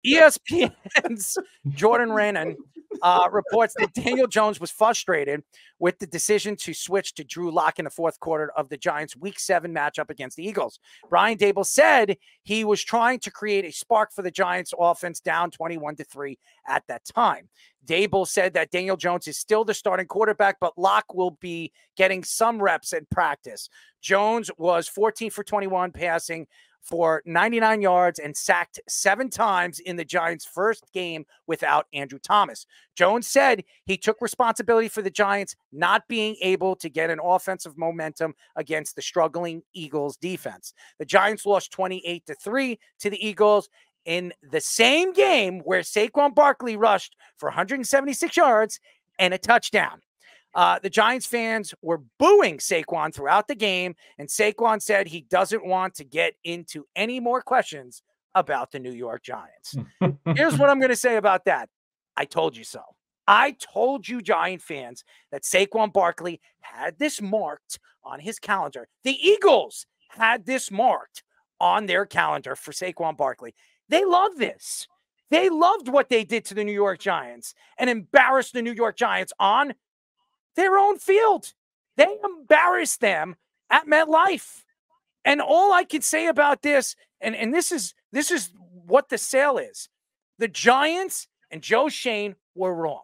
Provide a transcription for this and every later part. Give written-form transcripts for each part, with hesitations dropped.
ESPN's Jordan Raanan reports that Daniel Jones was frustrated with the decision to switch to Drew Lock in the fourth quarter of the Giants' Week 7 matchup against the Eagles. Brian Daboll said he was trying to create a spark for the Giants' offense down 21-3 at that time. Daboll said that Daniel Jones is still the starting quarterback, but Lock will be getting some reps in practice. Jones was 14 for 21 passing for 99 yards and sacked 7 times in the Giants' first game without Andrew Thomas. Jones said he took responsibility for the Giants not being able to get an offensive momentum against the struggling Eagles defense. The Giants lost 28-3 to the Eagles in the same game where Saquon Barkley rushed for 176 yards and a touchdown. The Giants fans were booing Saquon throughout the game, and Saquon said he doesn't want to get into any more questions about the New York Giants. Here's what I'm going to say about that. I told you so. I told you, Giant fans, that Saquon Barkley had this marked on his calendar. The Eagles had this marked on their calendar for Saquon Barkley. They love this. They loved what they did to the New York Giants and embarrassed the New York Giants on their own field. They embarrassed them at MetLife. And all I can say about this, and this is what the sale is. The Giants and Joe Schoen were wrong.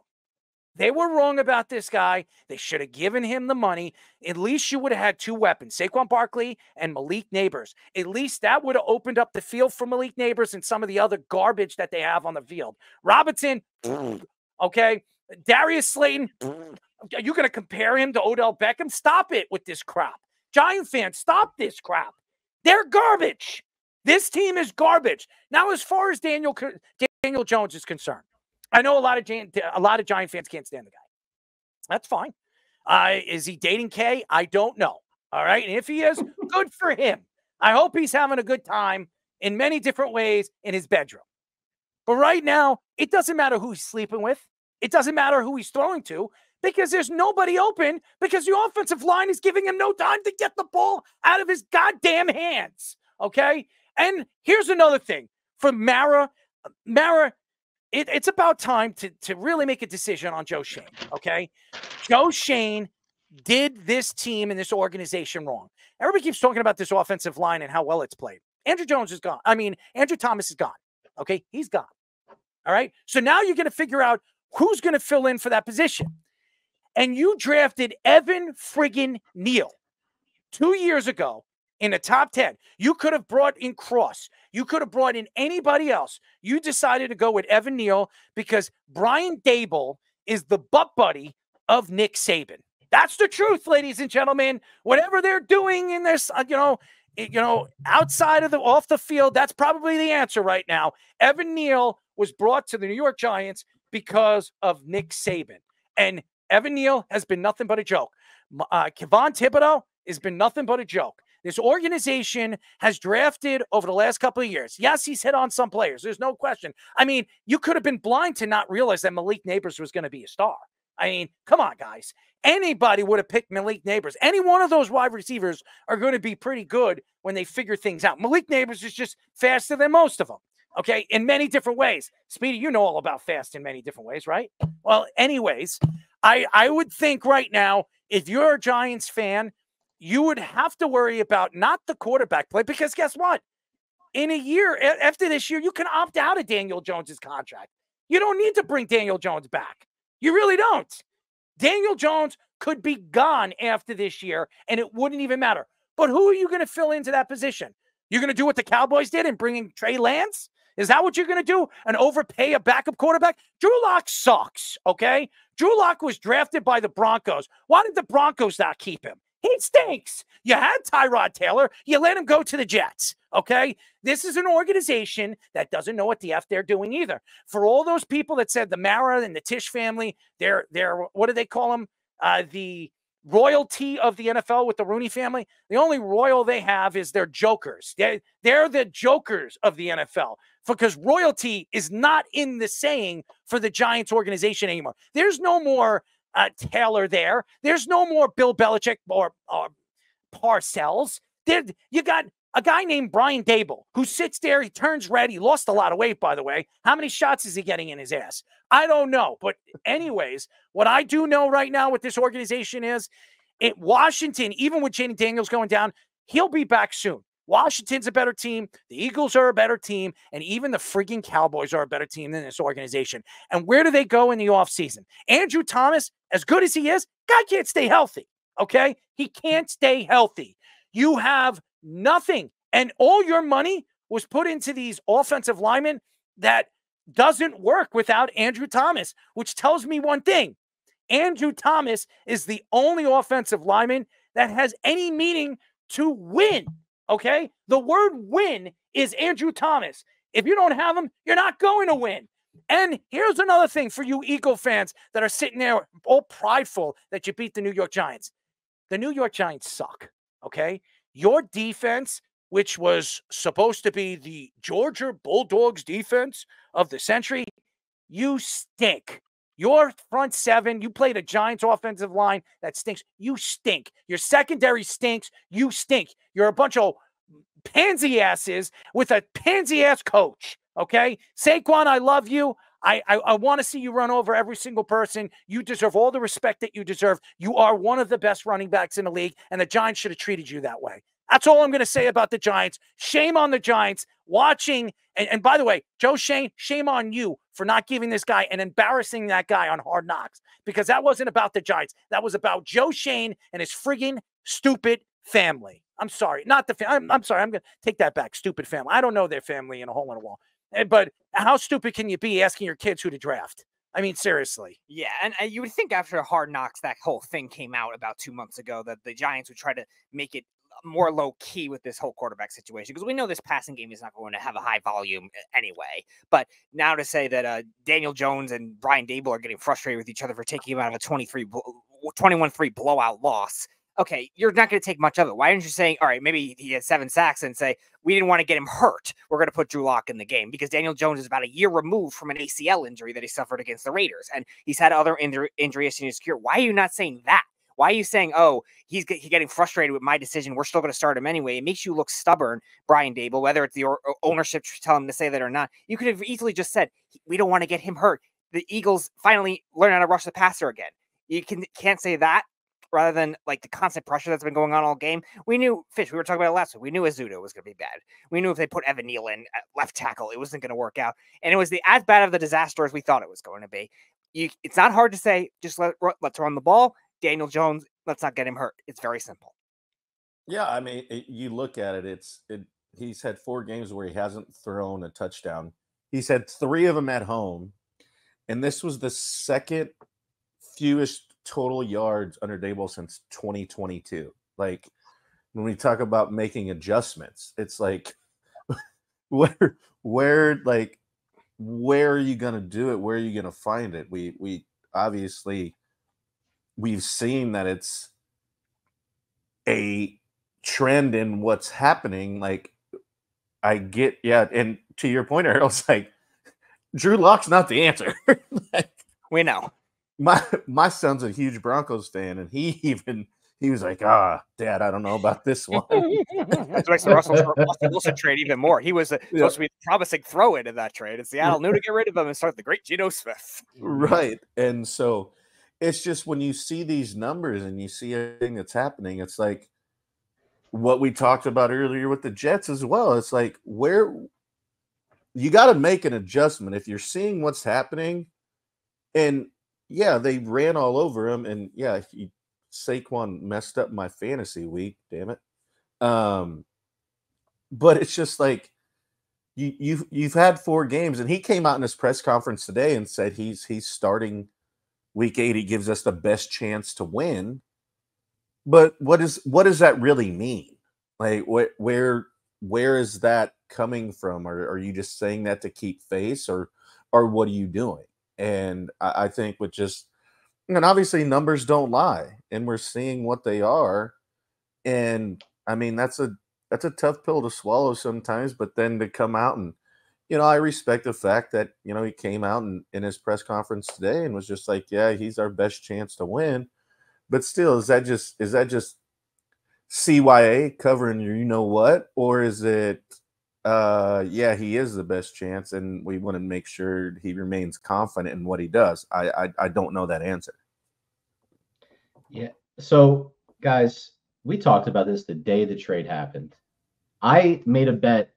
They were wrong about this guy. They should have given him the money. At least you would have had 2 weapons, Saquon Barkley and Malik Neighbors. At least that would have opened up the field for Malik Neighbors and some of the other garbage that they have on the field. Robinson, okay. Darius Slayton, are you going to compare him to Odell Beckham? Stop it with this crap. Giant fans, stop this crap. They're garbage. This team is garbage. Now, as far as Daniel Jones is concerned, I know a lot of Giant fans can't stand the guy. That's fine. Is he dating Kay? I don't know. All right. And if he is, good for him. I hope he's having a good time in many different ways in his bedroom. But right now, it doesn't matter who he's sleeping with. It doesn't matter who he's throwing to because there's nobody open because the offensive line is giving him no time to get the ball out of his goddamn hands. Okay. And here's another thing for Mara. It's about time to really make a decision on Joe Schoen, okay? Joe Schoen did this team and this organization wrong. Everybody keeps talking about this offensive line and how well it's played. Andrew Thomas is gone, okay? He's gone, all right? So now you're going to figure out who's going to fill in for that position. And you drafted Evan friggin' Neal 2 years ago in the top 10. You could have brought in Cross. You could have brought in anybody else. You decided to go with Evan Neal because Brian Daboll is the butt buddy of Nick Saban. That's the truth, ladies and gentlemen. Whatever they're doing in this, outside of off the field, that's probably the answer right now. Evan Neal was brought to the New York Giants because of Nick Saban. And Evan Neal has been nothing but a joke. Kevon Thibodeau has been nothing but a joke. This organization has drafted over the last couple of years. Yes, he's hit on some players. There's no question. I mean, you could have been blind to not realize that Malik Neighbors was going to be a star. I mean, come on, guys. Anybody would have picked Malik Neighbors. Any one of those wide receivers are going to be pretty good when they figure things out. Malik Neighbors is just faster than most of them, okay, in many different ways. Speedy, you know all about fast in many different ways, right? Well, anyways, I would think right now, if you're a Giants fan, you would have to worry about not the quarterback play because guess what? In a year, after this year, you can opt out of Daniel Jones's contract. You don't need to bring Daniel Jones back. You really don't. Daniel Jones could be gone after this year, and it wouldn't even matter. But who are you going to fill into that position? You're going to do what the Cowboys did and bring in Trey Lance? Is that what you're going to do? And overpay a backup quarterback? Drew Lock sucks, okay? Drew Lock was drafted by the Broncos. Why did the Broncos not keep him? He stinks. You had Tyrod Taylor. You let him go to the Jets, okay? This is an organization that doesn't know what the F they're doing either. For all those people that said the Mara and the Tisch family, they're what do they call them? The royalty of the NFL with the Rooney family. The only royal they have is their jokers. They're the jokers of the NFL because royalty is not in the saying for the Giants organization anymore. There's no more Taylor there. There's no more Bill Belichick or Parcells. You got A guy named Brian Daboll, who sits there, he turns red. He lost a lot of weight, by the way. How many shots is he getting in his ass? I don't know. But anyways, what I do know right now with this organization is Washington, even with Jaden Daniels going down, he'll be back soon. Washington's a better team. The Eagles are a better team. And even the frigging Cowboys are a better team than this organization. And where do they go in the offseason? Andrew Thomas, as good as he is, guy can't stay healthy. Okay? He can't stay healthy. You have nothing. And all your money was put into these offensive linemen that doesn't work without Andrew Thomas, which tells me one thing. Andrew Thomas is the only offensive lineman that has any meaning to win. Okay? The word win is Andrew Thomas. If you don't have him, you're not going to win. And here's another thing for you Eagle fans that are sitting there all prideful that you beat the New York Giants. The New York Giants suck. Okay? Your defense, which was supposed to be the Georgia Bulldogs defense of the century, you stink. Your front seven, you play the Giants offensive line that stinks. You stink. Your secondary stinks. You stink. You're a bunch of pansy asses with a pansy ass coach. Okay? Saquon, I love you. I want to see you run over every single person. You deserve all the respect that you deserve. You are one of the best running backs in the league, and the Giants should have treated you that way. That's all I'm going to say about the Giants. Shame on the Giants watching. And by the way, Joe Schoen, shame on you for not giving this guy and embarrassing that guy on Hard Knocks, because that wasn't about the Giants. That was about Joe Schoen and his friggin' stupid family. I'm sorry. Not the family. I'm sorry. I'm going to take that back. Stupid family. I don't know their family in a hole in a wall. But how stupid can you be asking your kids who to draft? I mean, seriously. Yeah, and you would think after Hard Knocks, that whole thing came out about 2 months ago, that the Giants would try to make it more low-key with this whole quarterback situation, because we know this passing game is not going to have a high volume anyway. But now to say that Daniel Jones and Brian Daboll are getting frustrated with each other for taking him out of a 21-3 blowout loss, okay, you're not going to take much of it. Why aren't you saying, all right, maybe he has 7 sacks, and say, we didn't want to get him hurt, we're going to put Drew Lock in the game, because Daniel Jones is about a year removed from an ACL injury that he suffered against the Raiders, and he's had other injury issues in his career. Why are you not saying that? Why are you saying, oh, he's getting frustrated with my decision, we're still going to start him anyway? It makes you look stubborn, Brian Daboll, whether it's the ownership telling him to say that or not. You could have easily just said, we don't want to get him hurt. The Eagles finally learn how to rush the passer again. You can't say that, rather than like the constant pressure that's been going on all game. We knew, Fish, we were talking about it last week, we knew Azudo was going to be bad. We knew if they put Evan Neal in at left tackle, it wasn't going to work out. And it was as bad of the disaster as we thought it was going to be. It's not hard to say, just let's run the ball. Daniel Jones, let's not get him hurt. It's very simple. Yeah, I mean, you look at it, he's had 4 games where he hasn't thrown a touchdown. He's had 3 of them at home, and this was the second fewest total yards under Daboll since 2022. Like, when we talk about making adjustments, it's like, where are you going to do it? Where are you going to find it? We obviously, we've seen that it's a trend in what's happening. Like, I get, yeah. And to your point, Errol, it's like, Drew Lock's not the answer. Like, we know. My son's a huge Broncos fan, and he was like, Dad, I don't know about this one. That makes the Russell Wilson trade even more. He was supposed to be the promising throw-in in that trade, and Seattle knew to get rid of him and start the great Geno Smith. Right. And so it's just, when you see these numbers and you see everything that's happening, it's like what we talked about earlier with the Jets as well. It's like, where you got to make an adjustment if you're seeing what's happening. And yeah, they ran all over him, and yeah, Saquon messed up my fantasy week, damn it. But it's just like, you've had 4 games, and he came out in his press conference today and said he's starting week 8. He gives us the best chance to win. But what does that really mean? Like, where is that coming from? Or are you just saying that to keep face, or what are you doing? And I think with just, and obviously numbers don't lie, and we're seeing what they are. And I mean, that's a tough pill to swallow sometimes, but then to come out and, I respect the fact that, he came out in his press conference today and was just like, yeah, he's our best chance to win. But still, is that just CYA covering your you know what, or is it yeah, he is the best chance and we want to make sure he remains confident in what he does? I don't know that answer. Yeah. So, guys, we talked about this the day the trade happened. I made a bet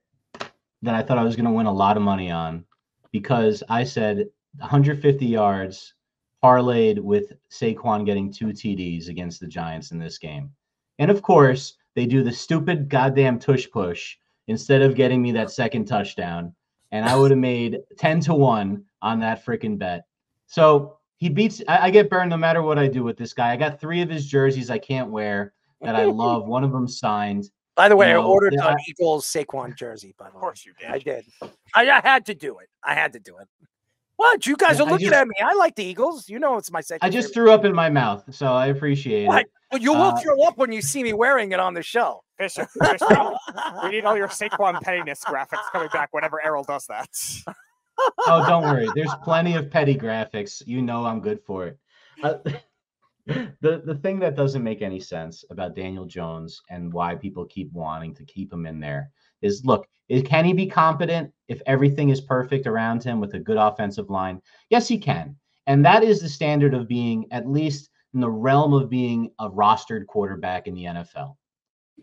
that I thought I was going to win a lot of money on because I said 150 yards parlayed with Saquon getting 2 TDs against the Giants in this game. And of course, they do the stupid goddamn tush push instead of getting me that second touchdown. And I would have made 10-1 on that freaking bet. So he beats, I get burned no matter what I do with this guy. I got 3 of his jerseys I can't wear that I love. One of them signed. By the way, You know, I ordered an Eagles Saquon jersey. By the way, Of course you did. I did. I had to do it. I had to do it. What? You guys are looking at me. I like the Eagles. You know it's my second. I just threw up in my mouth, so I appreciate it. Well, you will throw up when you see me wearing it on the show. Fisher, we need all your Saquon pettiness graphics coming back whenever Errol does that. Oh, don't worry. There's plenty of petty graphics. You know I'm good for it. The thing that doesn't make any sense about Daniel Jones and why people keep wanting to keep him in there is, look, can he be competent if everything is perfect around him with a good offensive line? Yes, he can. And that is the standard of being at least in the realm of being a rostered quarterback in the NFL.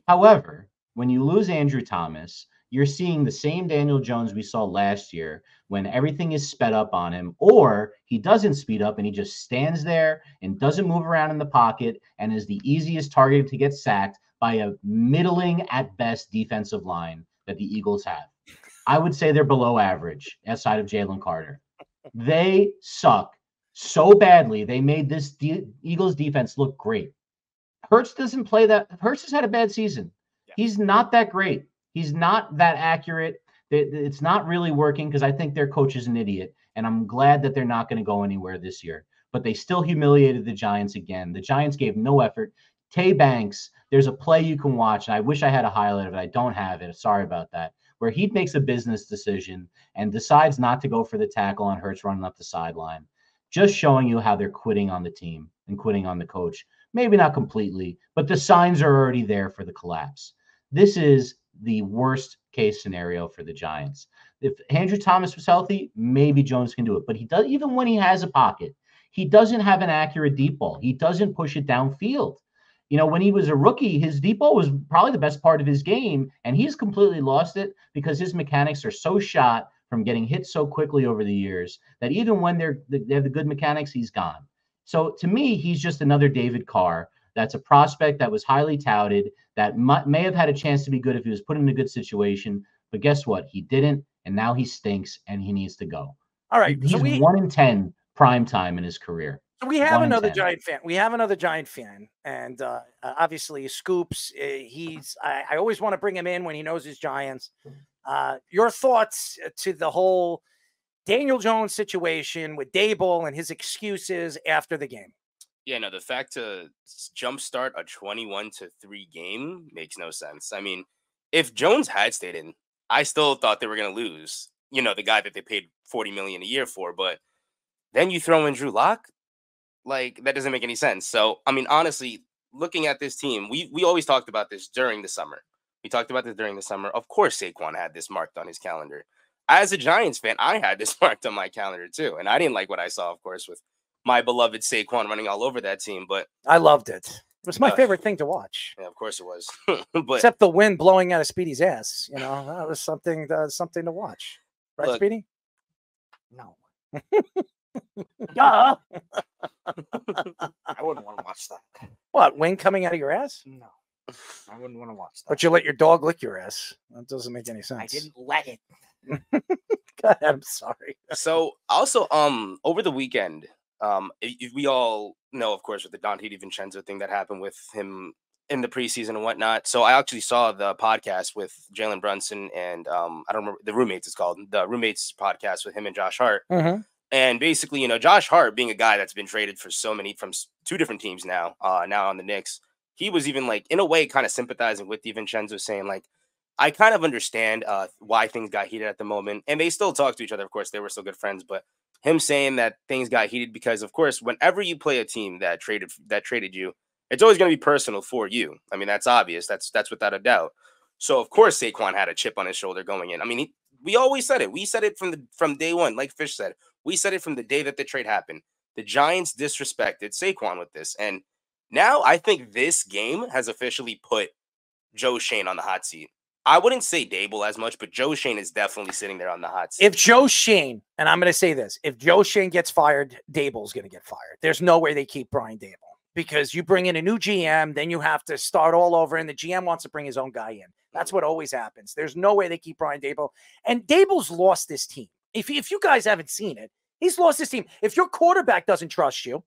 However, when you lose Andrew Thomas, you're seeing the same Daniel Jones we saw last year when everything is sped up on him, or he doesn't speed up and he just stands there and doesn't move around in the pocket and is the easiest target to get sacked by a middling at best defensive line that the Eagles have. I would say they're below average outside of Jalen Carter. They suck so badly. They made this Eagles defense look great. Hurts doesn't play that. Hurts has had a bad season. He's not that great. He's not that accurate. It's not really working because I think their coach is an idiot, and I'm glad that they're not going to go anywhere this year. But they still humiliated the Giants again. The Giants gave no effort. Tay Banks, there's a play you can watch, and I wish I had a highlight of it. I don't have it. Sorry about that. Where he makes a business decision and decides not to go for the tackle on Hurts running up the sideline. Just showing you how they're quitting on the team and quitting on the coach. Maybe not completely, but the signs are already there for the collapse. This is the worst case scenario for the Giants. If Andrew Thomas was healthy, maybe Jones can do it. But he does, even when he has a pocket, he doesn't have an accurate deep ball. He doesn't push it downfield. You know, when he was a rookie, his deep ball was probably the best part of his game, and he's completely lost it because his mechanics are so shot from getting hit so quickly over the years that even when they have the good mechanics, he's gone. So to me, he's just another David Carr. That's a prospect that was highly touted, that may have had a chance to be good if he was put in a good situation. But guess what? He didn't, and now he stinks, and he needs to go. All right. He's 1 in 10 prime time in his career. So we have another Giant fan. We have another Giant fan. And obviously, Scoops, I always want to bring him in when he knows his Giants. Your thoughts to the whole Daniel Jones situation with Daboll and his excuses after the game? Yeah, no, the fact to jumpstart a 21-3 game makes no sense. I mean, if Jones had stayed in, I still thought they were going to lose, you know, the guy that they paid $40 million a year for. But then you throw in Drew Lock, like, that doesn't make any sense. So, I mean, honestly, looking at this team, we always talked about this during the summer. We talked about this during the summer. Of course, Saquon had this marked on his calendar. As a Giants fan, I had this marked on my calendar too. And I didn't like what I saw, of course, with my beloved Saquon running all over that team. But I loved it. It was my favorite thing to watch. Yeah, of course it was. But except the wind blowing out of Speedy's ass. You know, that was something to watch. Right, look, Speedy? No. Duh. I wouldn't want to watch that. What, wind coming out of your ass? No. I wouldn't want to watch that. But you let your dog lick your ass. That doesn't make any sense. I didn't let it. Go ahead, I'm sorry. So also, over the weekend, we all know, of course, with the Dante DiVincenzo thing that happened with him in the preseason and whatnot. So I actually saw the podcast with Jalen Brunson and I don't remember, the Roommates it's called, the Roommates podcast with him and Josh Hart. Mm-hmm. And basically, you know, Josh Hart being a guy that's been traded for so many from 2 different teams now on the Knicks, he was even like in a way kind of sympathizing with DiVincenzo, saying like, I kind of understand why things got heated at the moment, and they still talk to each other. Of course, they were still good friends, but him saying that things got heated because, of course, whenever you play a team that traded you, it's always going to be personal for you. I mean, that's obvious. That's without a doubt. So of course Saquon had a chip on his shoulder going in. I mean, we always said it. We said it from day one. Like Fish said, we said it from the day that the trade happened. The Giants disrespected Saquon with this, and now I think this game has officially put Joe Schoen on the hot seat. I wouldn't say Daboll as much, but Joe Schoen is definitely sitting there on the hot seat. If Joe Schoen, and I'm going to say this, if Joe Schoen gets fired, Daboll's going to get fired. There's no way they keep Brian Daboll, because you bring in a new GM, then you have to start all over, and the GM wants to bring his own guy in. That's what always happens. There's no way they keep Brian Daboll. And Daboll's lost this team. If you guys haven't seen it, he's lost this team. If your quarterback doesn't trust you,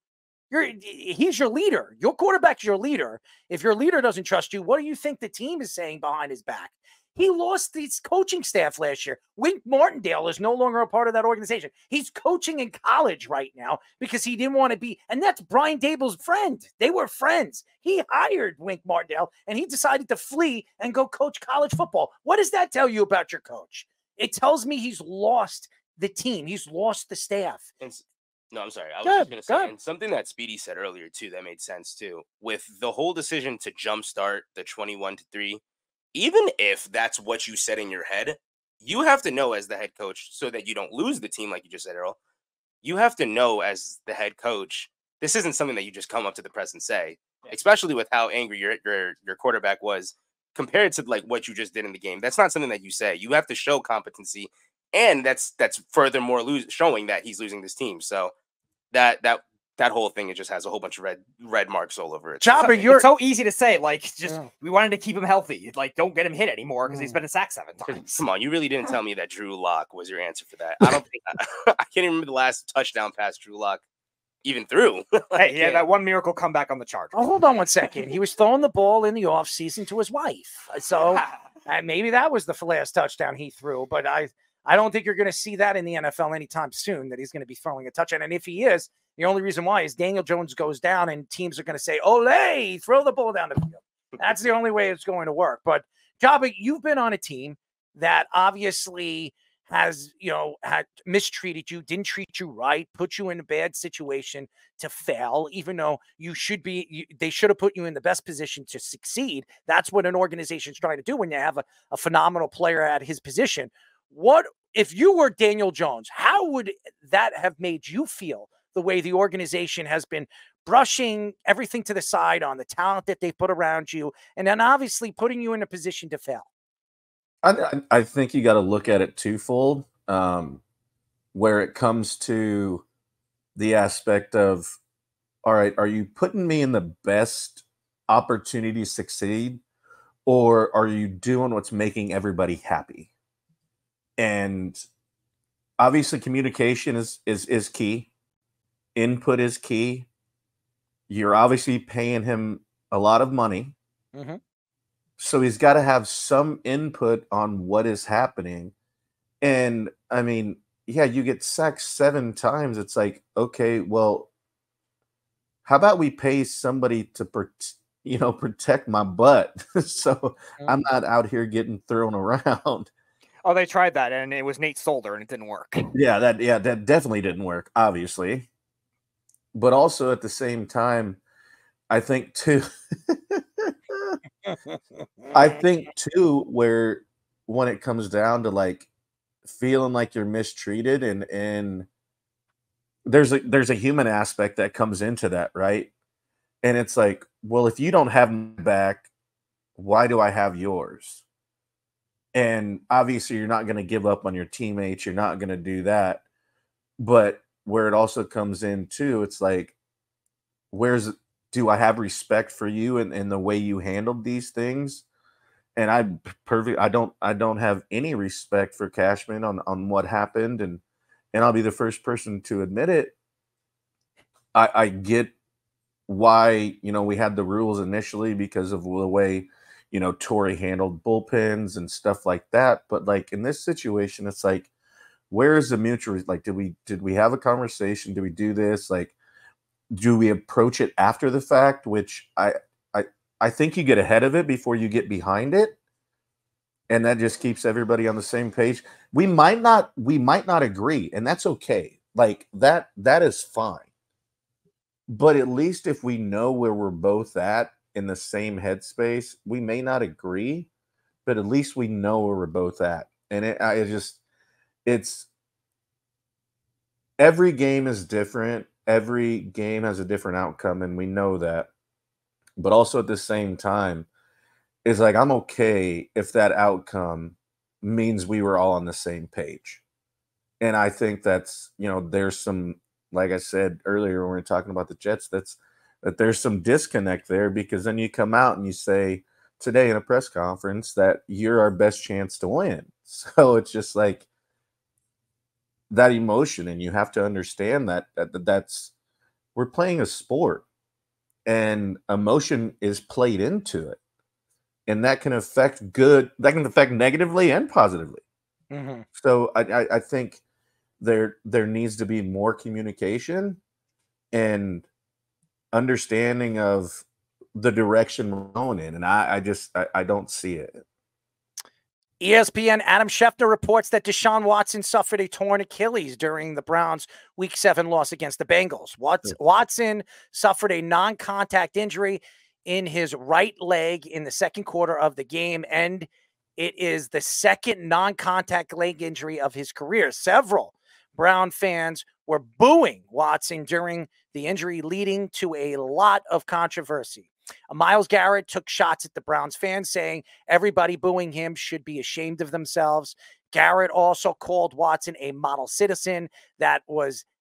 he's your leader. Your quarterback's your leader. If your leader doesn't trust you, what do you think the team is saying behind his back? He lost his coaching staff last year. Wink Martindale is no longer a part of that organization. He's coaching in college right now because he didn't want to be, and that's Brian Daboll's friend. They were friends. He hired Wink Martindale, and he decided to flee and go coach college football. What does that tell you about your coach? It tells me he's lost the team. He's lost the staff. No, I'm sorry. I was just going to say, and something that Speedy said earlier, too, that made sense, too. With the whole decision to jumpstart the 21-3, even if that's what you said in your head, you have to know as the head coach, so that you don't lose the team, like you just said, Earl. You have to know as the head coach, this isn't something that you just come up to the press and say, especially with how angry your quarterback was compared to like what you just did in the game. That's not something that you say. You have to show competency, and that's furthermore showing that he's losing this team. So that whole thing, it just has a whole bunch of red marks all over it. Jobber, it's so easy to say, like, just we wanted to keep him healthy. Like, don't get him hit anymore because he's been sacked 7 times. Come on, you really didn't tell me that Drew Lock was your answer for that. I don't think I can't even remember the last touchdown pass Drew Lock even threw. Hey, that one miracle comeback on the Chargers. Oh, hold on one second. He was throwing the ball in the offseason to his wife. So maybe that was the last touchdown he threw, but I don't think you're going to see that in the NFL anytime soon, that he's going to be throwing a touchdown. And if he is, the only reason why is Daniel Jones goes down and teams are going to say, "Ole, throw the ball down the field." That's the only way it's going to work. But Jabba, you've been on a team that obviously has, had mistreated you, didn't treat you right, put you in a bad situation to fail, even though they should have put you in the best position to succeed. That's what an organization's trying to do when you have a phenomenal player at his position. What if you were Daniel Jones? How would that have made you feel, the way the organization has been brushing everything to the side on the talent that they put around you, and then obviously putting you in a position to fail? I think you got to look at it twofold, where it comes to the aspect of, all right, are you putting me in the best opportunity to succeed, or are you doing what's making everybody happy? And obviously communication is key. Input is key. You're obviously paying him a lot of money. Mm-hmm. So he's got to have some input on what is happening. And I mean, yeah, you get sacked 7 times. It's like, okay, well, how about we pay somebody to protect my butt so I'm not out here getting thrown around. Oh, they tried that, and it was Nate Solder, and it didn't work. Yeah, that definitely didn't work, obviously. But also at the same time, I think too, where when it comes down to like feeling like you're mistreated, and there's a human aspect that comes into that, right? And it's like, well, if you don't have my back, why do I have yours? And obviously you're not going to give up on your teammates. You're not going to do that. But where it also comes in too, it's like, do I have respect for you and the way you handled these things? And I don't have any respect for Cashman on what happened. And I'll be the first person to admit it. I get why, we had the rules initially because of the way, Torrey handled bullpens and stuff like that. But like in this situation, it's like, where is the mutual? Like, did we have a conversation? Did we do this? Like, do we approach it after the fact? Which I think you get ahead of it before you get behind it. And that just keeps everybody on the same page. We might not agree, and that's okay. Like that is fine. But at least if we know where we're both at in the same headspace, we may not agree, but at least we know where we're both at. And it's every game is different. Every game has a different outcome, and we know that. But also at the same time, it's like I'm okay if that outcome means we were all on the same page. And I think that's, there's some, like I said earlier when we were talking about the Jets, that there's some disconnect there, because then you come out and you say today in a press conference that you're our best chance to win. So it's just like that emotion, and you have to understand that's we're playing a sport, and emotion is played into it, and that can affect negatively and positively. Mm-hmm. So I think there needs to be more communication and understanding of the direction we're going in, and I don't see it. ESPN Adam Schefter reports that DeShaun Watson suffered a torn Achilles during the Browns' Week 7 loss against the Bengals. Watson suffered a non-contact injury in his right leg in the second quarter of the game, and it is the second non-contact leg injury of his career. Several Brown fans were booing Watson during the injury, leading to a lot of controversy. Myles Garrett took shots at the Browns fans, saying everybody booing him should be ashamed of themselves. Garrett also called Watson a model citizen that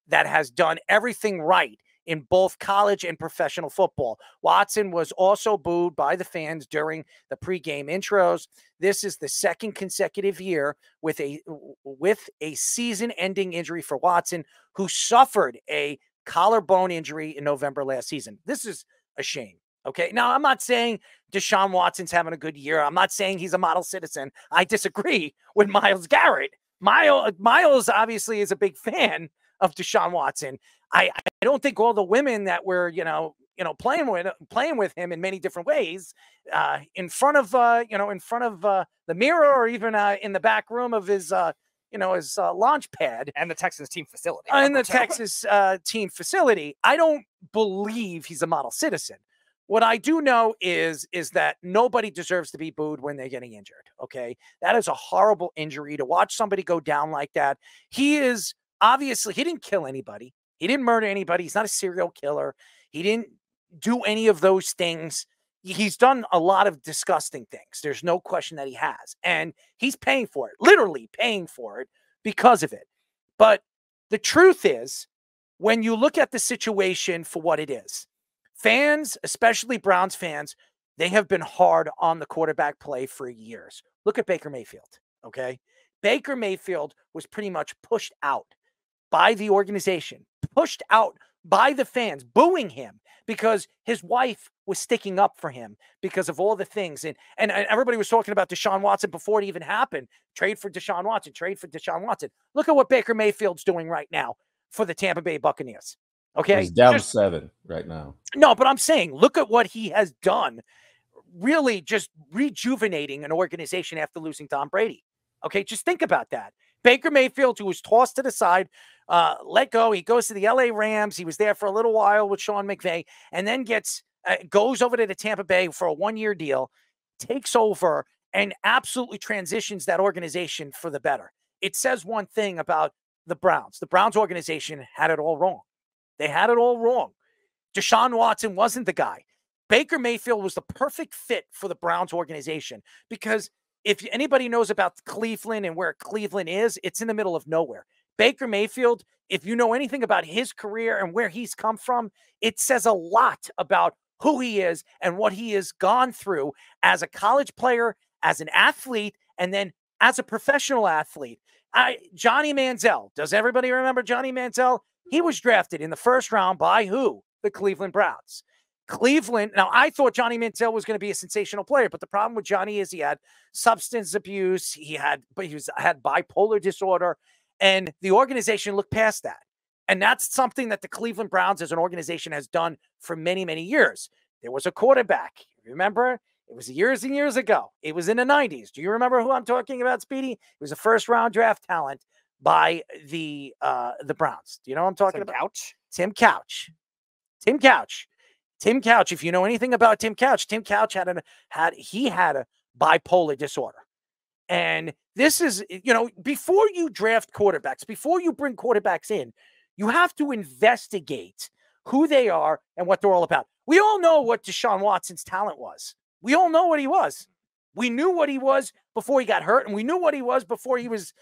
has done everything right in both college and professional football. Watson was also booed by the fans during the pregame intros. This is the second consecutive year with a season-ending injury for Watson, who suffered a collarbone injury in November last season. This is a shame. Okay, now I'm not saying DeShaun Watson's having a good year. I'm not saying he's a model citizen. I disagree with Myles Garrett. Myles obviously is a big fan of DeShaun Watson. I don't think all the women that were playing with him in many different ways, in front of the mirror, or even in the back room of his his launch pad and the Texans team facility. Texas team facility. I don't believe he's a model citizen. What I do know is that nobody deserves to be booed when they're getting injured. Okay. That is a horrible injury to watch somebody go down like that. He didn't kill anybody. He didn't murder anybody. He's not a serial killer. He didn't do any of those things. He's done a lot of disgusting things. There's no question that he has. And he's paying for it, literally paying for it because of it. But the truth is, when you look at the situation for what it is, fans, especially Browns fans, they have been hard on the quarterback play for years. Look at Baker Mayfield, okay? Baker Mayfield was pretty much pushed out by the organization, pushed out by the fans, booing him because his wife was sticking up for him because of all the things. And everybody was talking about DeShaun Watson before it even happened. Trade for DeShaun Watson, trade for DeShaun Watson. Look at what Baker Mayfield's doing right now for the Tampa Bay Buccaneers. Okay. He's down 7 right now. No, but I'm saying, look at what he has done, really just rejuvenating an organization after losing Tom Brady. Okay, just think about that. Baker Mayfield, who was tossed to the side, let go. He goes to the LA Rams. He was there for a little while with Sean McVay, and then goes over to the Tampa Bay for a 1-year deal, takes over, and absolutely transitions that organization for the better. It says one thing about the Browns. The Browns organization had it all wrong. They had it all wrong. DeShaun Watson wasn't the guy. Baker Mayfield was the perfect fit for the Browns organization, because if anybody knows about Cleveland and where Cleveland is, it's in the middle of nowhere. Baker Mayfield, if you know anything about his career and where he's come from, it says a lot about who he is and what he has gone through as a college player, as an athlete, and then as a professional athlete. Johnny Manziel. Does everybody remember Johnny Manziel? He was drafted in the first round by who? The Cleveland Browns. Cleveland. Now, I thought Johnny Manziel was going to be a sensational player, but the problem with Johnny is he had substance abuse. He had bipolar disorder, and the organization looked past that. And that's something that the Cleveland Browns as an organization has done for many, many years. There was a quarterback. Remember? It was years and years ago. It was in the 90s. Do you remember who I'm talking about, Speedy? It was a first-round draft talent by the Browns. Do you know what I'm talking about? Couch? Tim Couch. Tim Couch. Tim Couch, if you know anything about Tim Couch had a bipolar disorder. And this is, before you draft quarterbacks, before you bring quarterbacks in, you have to investigate who they are and what they're all about. We all know what DeShaun Watson's talent was. We all know what he was. We knew what he was before he got hurt, and we knew what he was before he was,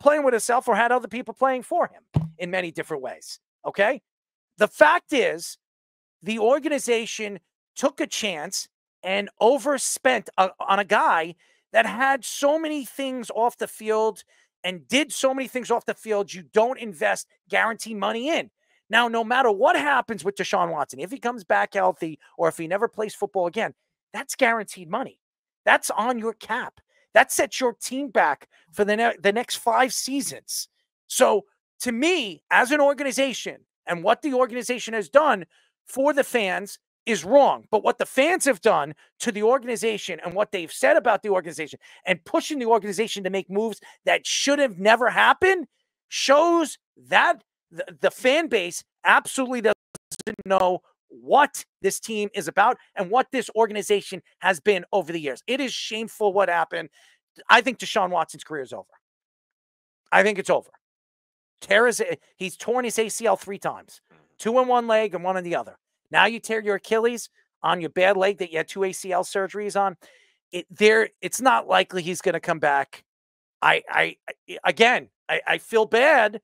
playing with himself or had other people playing for him in many different ways. Okay? The fact is, the organization took a chance and overspent on a guy that had so many things off the field and did so many things off the field you don't invest guaranteed money in. Now, no matter what happens with DeShaun Watson, if he comes back healthy or if he never plays football again, that's guaranteed money. That's on your cap. That sets your team back for the next 5 seasons. So to me, as an organization, and what the organization has done for the fans is wrong. But what the fans have done to the organization and what they've said about the organization and pushing the organization to make moves that should have never happened shows that the fan base absolutely doesn't know what this team is about and what this organization has been over the years. It is shameful what happened. I think Deshaun Watson's career is over. I think it's over. He's torn his ACL 3 times, 2 in one leg and 1 in the other. Now you tear your Achilles on your bad leg that you had 2 ACL surgeries on. It's not likely he's going to come back. I feel bad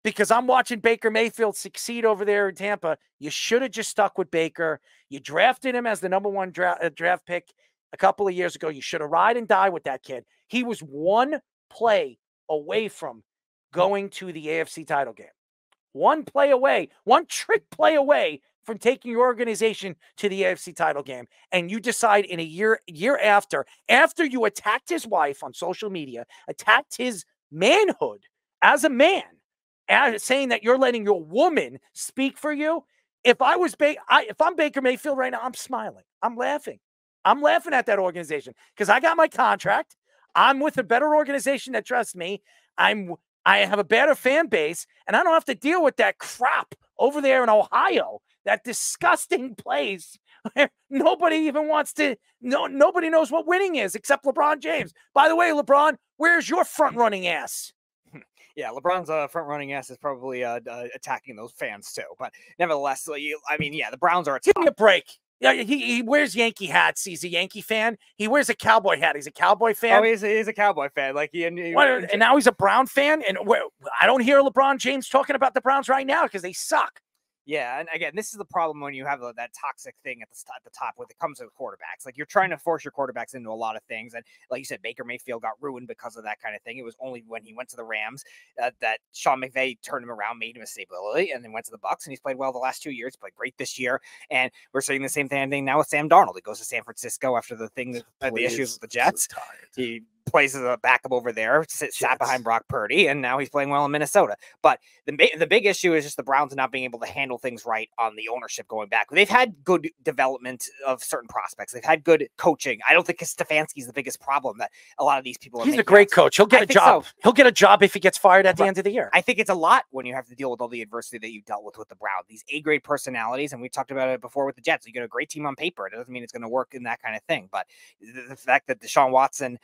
because I'm watching Baker Mayfield succeed over there in Tampa. You should have just stuck with Baker. You drafted him as the number 1 draft pick a couple of years ago. You should have ride and die with that kid. He was 1 play away from going to the AFC title game. 1 play away, 1 trick play away from taking your organization to the AFC title game. And you decide in a year after you attacked his wife on social media, attacked his manhood as a man, saying that you're letting your woman speak for you. If I'm Baker Mayfield right now, I'm smiling. I'm laughing. I'm laughing at that organization because I got my contract. I'm with a better organization that trusts me. I have a better fan base, and I don't have to deal with that crap over there in Ohio, that disgusting place where nobody even nobody knows what winning is except LeBron James. By the way, LeBron, where's your front-running ass? Yeah, LeBron's front-running ass is probably attacking those fans too. But nevertheless, the Browns are a Give me a break. Yeah, he wears Yankee hats. He's a Yankee fan. He wears a Cowboy hat. He's a Cowboy fan. Oh, he's a Cowboy fan. And now he's a Brown fan. And I don't hear LeBron James talking about the Browns right now because they suck. Yeah, and again, this is the problem when you have that toxic thing at the top when it comes to the quarterbacks. Like, you're trying to force your quarterbacks into a lot of things, and like you said, Baker Mayfield got ruined because of that kind of thing. It was only when he went to the Rams that Sean McVay turned him around, made him a stability, and then went to the Bucs, and he's played well the last 2 years. He played great this year, and we're seeing the same thing now with Sam Darnold. He goes to San Francisco after the issues with the Jets. He plays as a backup over there, sat behind Brock Purdy, and now he's playing well in Minnesota. But the big issue is just the Browns not being able to handle things right on the ownership going back. They've had good development of certain prospects. They've had good coaching. I don't think Stefanski's the biggest problem that a lot of these people are He's a great coach. He'll get a job. So. He'll get a job if he gets fired at the end of the year. I think it's a lot when you have to deal with all the adversity that you've dealt with the Browns. These A-grade personalities, and we talked about it before with the Jets. You get a great team on paper. It doesn't mean it's going to work in that kind of thing. But the fact that Deshaun Watson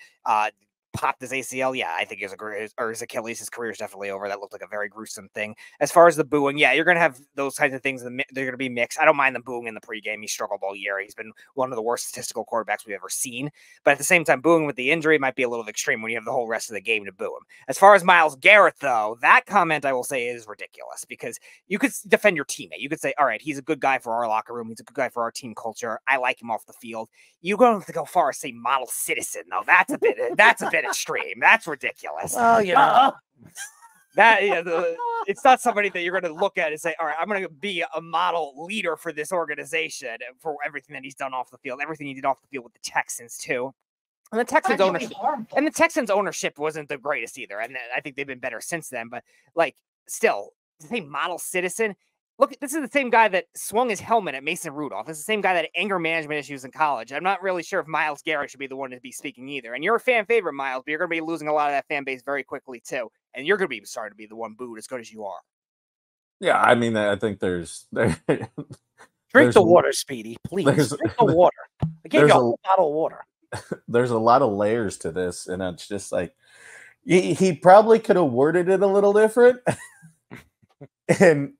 popped his ACL, yeah, I think his Achilles, his career is definitely over. That looked like a very gruesome thing. As far as the booing, yeah, you're going to have those kinds of things. They're going to be mixed. I don't mind the booing in the pregame. He struggled all year. He's been one of the worst statistical quarterbacks we've ever seen. But at the same time, booing with the injury might be a little extreme when you have the whole rest of the game to boo him. As far as Myles Garrett, though, that comment I will say is ridiculous because you could defend your teammate. You could say, all right, he's a good guy for our locker room. He's a good guy for our team culture. I like him off the field. You don't have to go far as say model citizen, though. That's a bit extreme. That's ridiculous. Well, it's not somebody that you're going to look at and say, all right, I'm going to be a model leader for this organization for everything that he's done off the field, everything he did off the field with the Texans too. And the Texans ownership wasn't the greatest either. And I think they've been better since then, but still the same model citizen. Look, this is the same guy that swung his helmet at Mason Rudolph. This is the same guy that had anger management issues in college. I'm not really sure if Myles Garrett should be the one to be speaking either. And you're a fan favorite, Myles, but you're going to be losing a lot of that fan base very quickly too. And you're going to be starting to be the one booed as good as you are. Yeah, I mean, I think there's Drink there's the water, Speedy, please. there's Drink the water. I gave there's you a a whole bottle of water. there's a lot of layers to this, and it's just like he probably could have worded it a little different. And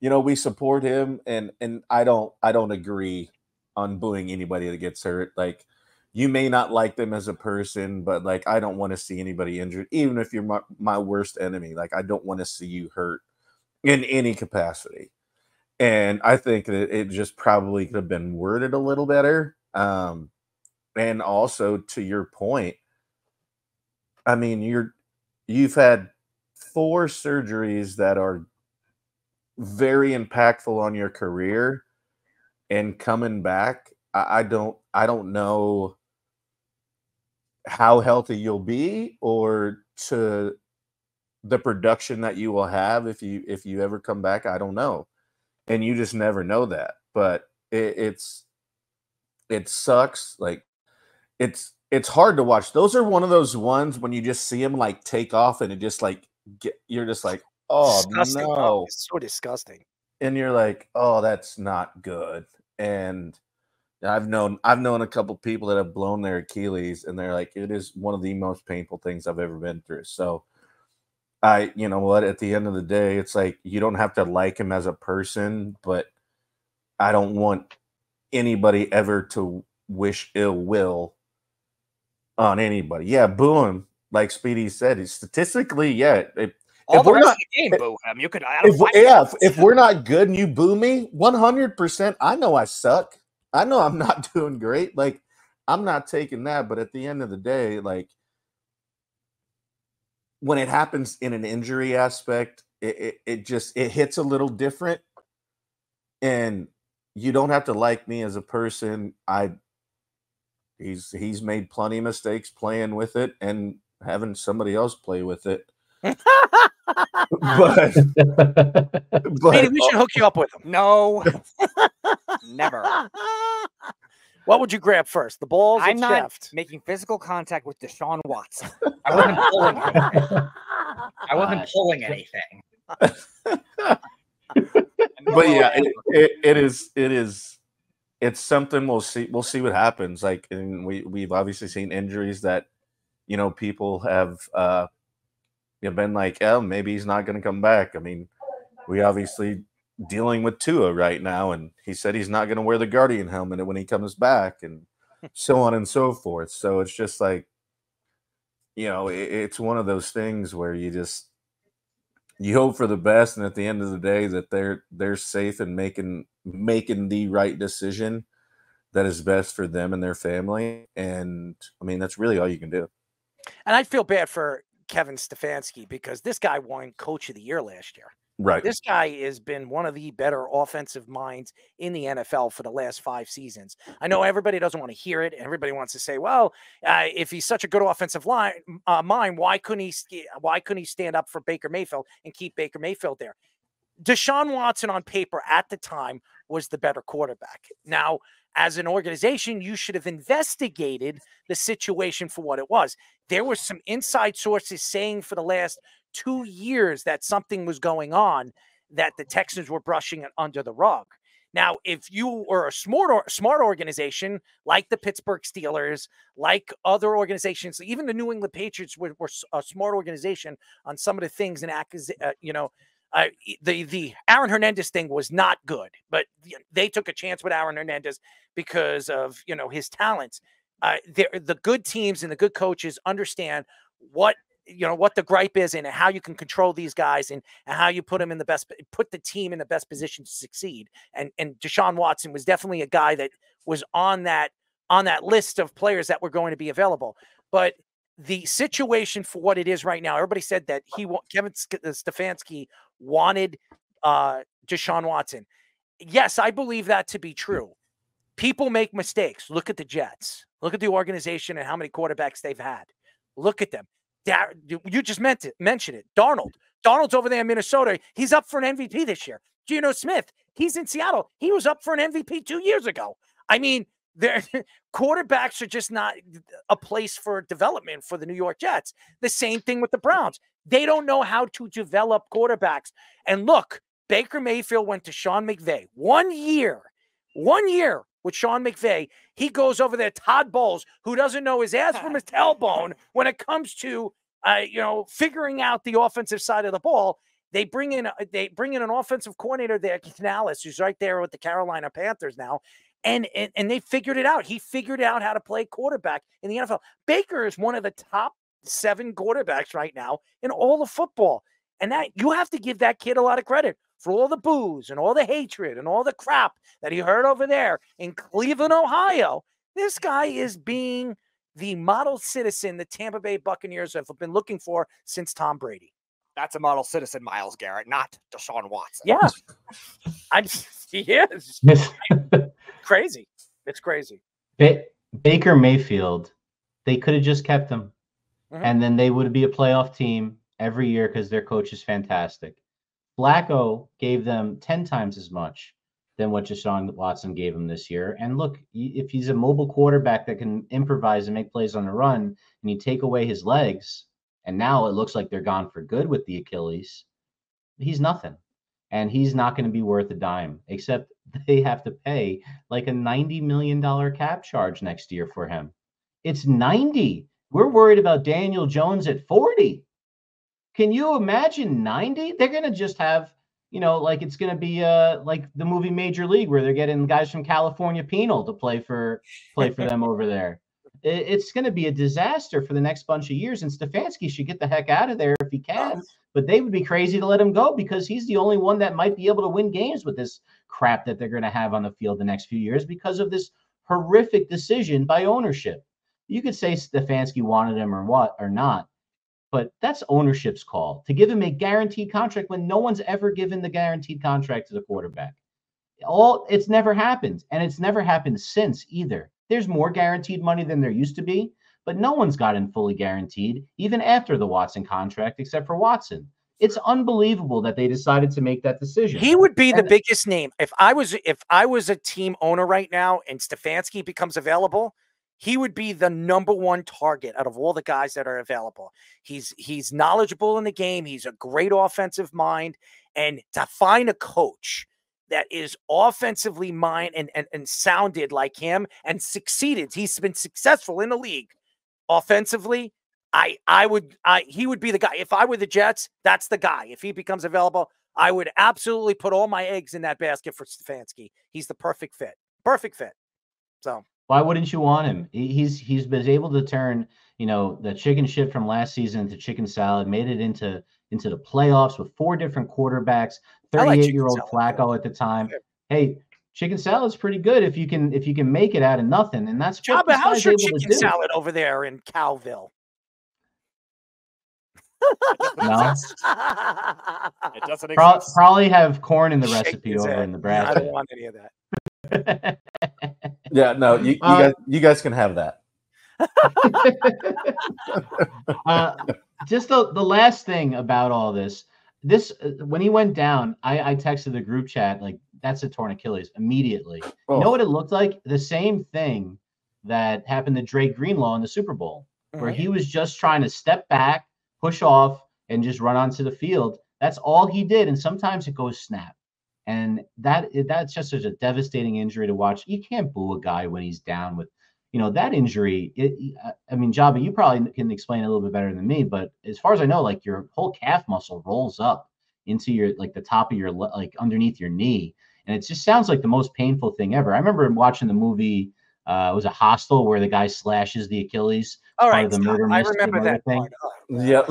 we support him, and I don't agree on booing anybody that gets hurt. Like, you may not like them as a person, but like, I don't want to see anybody injured, even if you're my worst enemy. Like, I don't want to see you hurt in any capacity. And I think that it just probably could have been worded a little better. And also, to your point, I mean, you've had 4 surgeries that are very impactful on your career, and coming back, I don't know how healthy you'll be, or to the production that you will have if you ever come back. I don't know, and you just never know that. But it sucks. Like, it's hard to watch. Those are one of those ones when you just see them like take off, and it just like you're just like, oh Disgusting. Oh, no. it's so disgusting. And you're like, oh, that's not good. And I've known a couple people that have blown their Achilles, and they're like, it is one of the most painful things I've ever been through. So you know what, at the end of the day, it's like, you don't have to like him as a person, but I don't want anybody ever to wish ill will on anybody. Yeah, boo him. Like Speedy said, statistically, yeah. All If the we're rest not, of the game, boo him. You could. I don't find if we're not good and you boo me, 100%, I know I suck. I know I'm not doing great. Like, I'm not taking that. But at the end of the day, like, when it happens in an injury aspect, it just hits a little different. And you don't have to like me as a person. He's made plenty of mistakes playing with it and having somebody else play with it. But Speedy, we should hook you up with him. No, never. What would you grab first, the balls or I'm not shaft? making physical contact with DeShaun Watson. I wasn't pulling anything. I wasn't pulling anything. But yeah, it's something. We'll see what happens. Like, and we've obviously seen injuries that people have been like, oh, maybe he's not going to come back. I mean, we obviously dealing with Tua right now, and he said he's not going to wear the Guardian helmet when he comes back, and so on and so forth. So it's just like, it's one of those things where you hope for the best, and at the end of the day, that they're safe and making the right decision that is best for them and their family. And I mean, that's really all you can do. And I feel bad for Kevin Stefanski, because this guy won Coach of the Year last year. Right. This guy has been one of the better offensive minds in the NFL for the last 5 seasons. I know everybody doesn't want to hear it. Everybody wants to say, well, if he's such a good offensive mind, why couldn't he stand up for Baker Mayfield and keep Baker Mayfield there? DeShaun Watson on paper at the time was the better quarterback. Now, as an organization, you should have investigated the situation for what it was. There were some inside sources saying for the last 2 years that something was going on, that the Texans were brushing it under the rug. Now, if you were a smart organization like the Pittsburgh Steelers, like other organizations, even the New England Patriots were a smart organization on some of the things, and the Aaron Hernandez thing was not good, but they took a chance with Aaron Hernandez because of his talents. The good teams and the good coaches understand what the gripe is and how you can control these guys and how you put the team in the best position to succeed. And DeShaun Watson was definitely a guy that was on that list of players that were going to be available. But the situation for what it is right now, everybody said that Kevin Stefanski wanted DeShaun Watson. Yes, I believe that to be true. People make mistakes. Look at the Jets. Look at the organization and how many quarterbacks they've had. Look at them. You just mentioned it. Darnold's over there in Minnesota. He's up for an MVP this year. Geno Smith, he's in Seattle. He was up for an MVP 2 years ago. I mean, quarterbacks are just not a place for development for the New York Jets. The same thing with the Browns. They don't know how to develop quarterbacks. And look, Baker Mayfield went to Sean McVay. 1 year with Sean McVay. He goes over there, Todd Bowles, who doesn't know his ass from his tailbone when it comes to, figuring out the offensive side of the ball. They bring in an offensive coordinator there, Canales, who's right there with the Carolina Panthers now. And they figured it out. He figured out how to play quarterback in the NFL. Baker is one of the top 7 quarterbacks right now in all of football. And that you have to give that kid a lot of credit for all the boos and all the hatred and all the crap that he heard over there in Cleveland, Ohio. This guy is being the model citizen the Tampa Bay Buccaneers have been looking for since Tom Brady. That's a model citizen, Myles Garrett, not DeShaun Watson. Yeah. He is. Crazy. It's crazy. Baker Mayfield, they could have just kept him. And then they would be a playoff team every year because their coach is fantastic. Flacco gave them 10 times as much than what DeShaun Watson gave him this year. And look, if he's a mobile quarterback that can improvise and make plays on the run, and you take away his legs, and now it looks like they're gone for good with the Achilles, he's nothing. And he's not going to be worth a dime, except they have to pay like a $90 million cap charge next year for him. It's 90. We're worried about Daniel Jones at 40. Can you imagine 90? They're going to just have, like it's going to be like the movie Major League where they're getting guys from California Penal to play for them over there. It's going to be a disaster for the next bunch of years. And Stefanski should get the heck out of there if he can. But they would be crazy to let him go because he's the only one that might be able to win games with this crap that they're going to have on the field the next few years because of this horrific decision by ownership. You could say Stefanski wanted him or not, but that's ownership's call to give him a guaranteed contract when no one's ever given the guaranteed contract to the quarterback. It's never happened, and it's never happened since either. There's more guaranteed money than there used to be, but no one's gotten fully guaranteed, even after the Watson contract, except for Watson. It's unbelievable that they decided to make that decision. He would be the biggest name. If I was a team owner right now and Stefanski becomes available, he would be the #1 target out of all the guys that are available. He's knowledgeable in the game. He's a great offensive mind. And to find a coach that is offensively minded and sounded like him and succeeded, he's been successful in the league offensively. He would be the guy. If I were the Jets, that's the guy. If he becomes available, I would absolutely put all my eggs in that basket for Stefanski. He's the perfect fit. Perfect fit. So why wouldn't you want him? He's been able to turn, the chicken shit from last season into chicken salad, made it into the playoffs with 4 different quarterbacks, 38-year-old Flacco at the time. Hey, chicken salad's pretty good if you can make it out of nothing, and that's what Jabba, how's your chicken salad over there in Cowville? No, it doesn't exist. Probably have corn in the recipe over in Nebraska. I don't want any of that. Yeah, no, you guys can have that. Just the last thing about all this when he went down, I texted the group chat like, that's a torn Achilles immediately. You know what it looked like? The same thing that happened to Drake Greenlaw in the Super Bowl, where he was just trying to step back, push off, and just run onto the field. That's all he did, and sometimes it goes snap. And that's just such a devastating injury to watch. You can't boo a guy when he's down with, that injury. Jabba, you probably can explain it a little bit better than me, but as far as I know, like your whole calf muscle rolls up into your, like the top of your, like underneath your knee. And it just sounds like the most painful thing ever. I remember watching the movie, it was a Hostel where the guy slashes the Achilles. All right. The murder I remember that thing. Yep.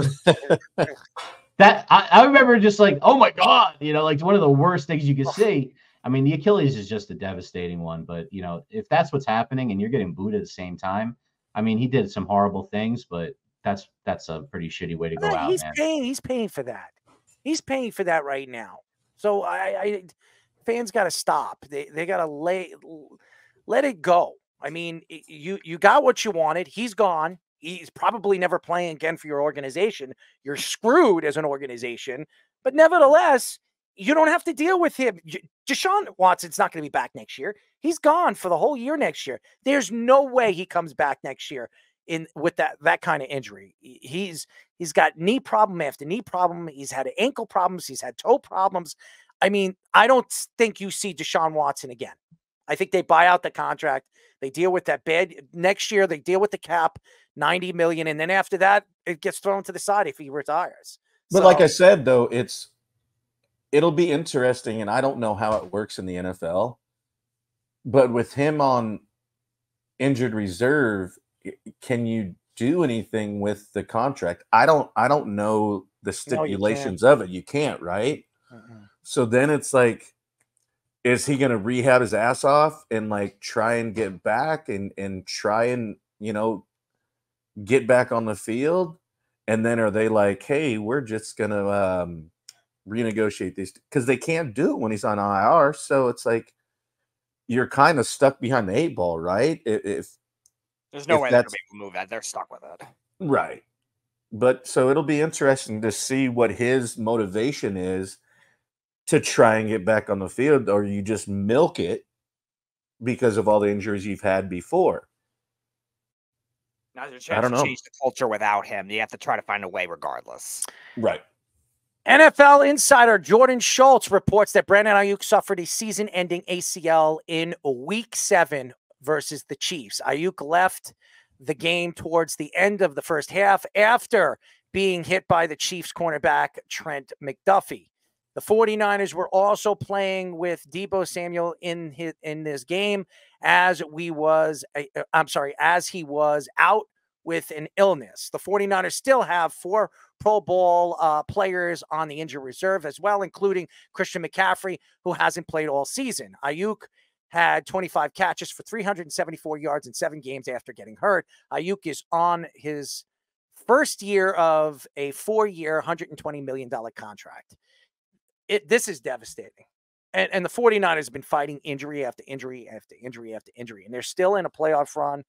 That I remember just like, oh my God, like one of the worst things you could see. I mean, the Achilles is just a devastating one, but if that's what's happening and you're getting booed at the same time, I mean, he did some horrible things, but that's a pretty shitty way to go out, man. He's paying for that. He's paying for that right now. So fans got to stop. They got to let it go. I mean, you got what you wanted. He's gone. He's probably never playing again for your organization. You're screwed as an organization. But nevertheless, you don't have to deal with him. DeShaun Watson's not going to be back next year. He's gone for the whole year next year. There's no way he comes back next year with that kind of injury. He's got knee problem after knee problem. He's had ankle problems. He's had toe problems. I mean, I don't think you see DeShaun Watson again. I think they buy out the contract. They deal with that bad next year. They deal with the cap, $90 million, and then after that, it gets thrown to the side if he retires. But like I said, though, it'll be interesting, and I don't know how it works in the NFL. But with him on injured reserve, can you do anything with the contract? I don't know the stipulations of it. You can't, right? So then it's like, is he going to rehab his ass off and like try and get back and try and, get back on the field? And then are they like, hey, we're just going to renegotiate these, because they can't do it when he's on IR. So it's like, you're kind of stuck behind the 8 ball, right? If there's no way they're going to be able to move that. They're stuck with it. Right. But so it'll be interesting to see what his motivation is to try and get back on the field, or you just milk it because of all the injuries you've had before. Now there's a chance to change the culture without him. You have to try to find a way regardless. Right. NFL insider Jordan Schultz reports that Brandon Aiyuk suffered a season-ending ACL in Week 7 versus the Chiefs. Aiyuk left the game towards the end of the first half after being hit by the Chiefs cornerback Trent McDuffie. The 49ers were also playing with Deebo Samuel in this game as he was out with an illness. The 49ers still have 4 Pro Bowl players on the injury reserve as well, including Christian McCaffrey, who hasn't played all season. Aiyuk had 25 catches for 374 yards in 7 games after getting hurt. Aiyuk is on his first year of a 4-year, $120 million contract. This is devastating. And the 49ers have been fighting injury after injury after injury after injury. And they're still in a playoff run.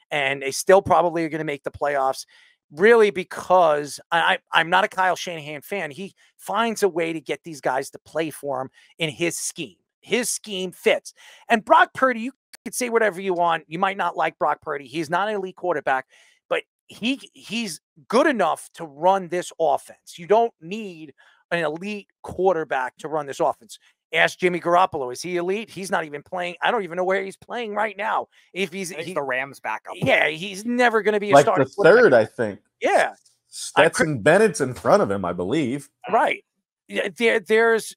And they still probably are going to make the playoffs, really, because I'm not a Kyle Shanahan fan. He finds a way to get these guys to play for him in his scheme. His scheme fits. And Brock Purdy, you could say whatever you want. You might not like Brock Purdy. He's not an elite quarterback, but he's good enough to run this offense. You don't need an elite quarterback to run this offense. Ask Jimmy Garoppolo. Is he elite? He's not even playing. I don't even know where he's playing right now. If he's the Rams backup. Yeah, he's never going to be a like starter. The third, I think. Yeah. Stetson Bennett's in front of him, I believe. Right. There's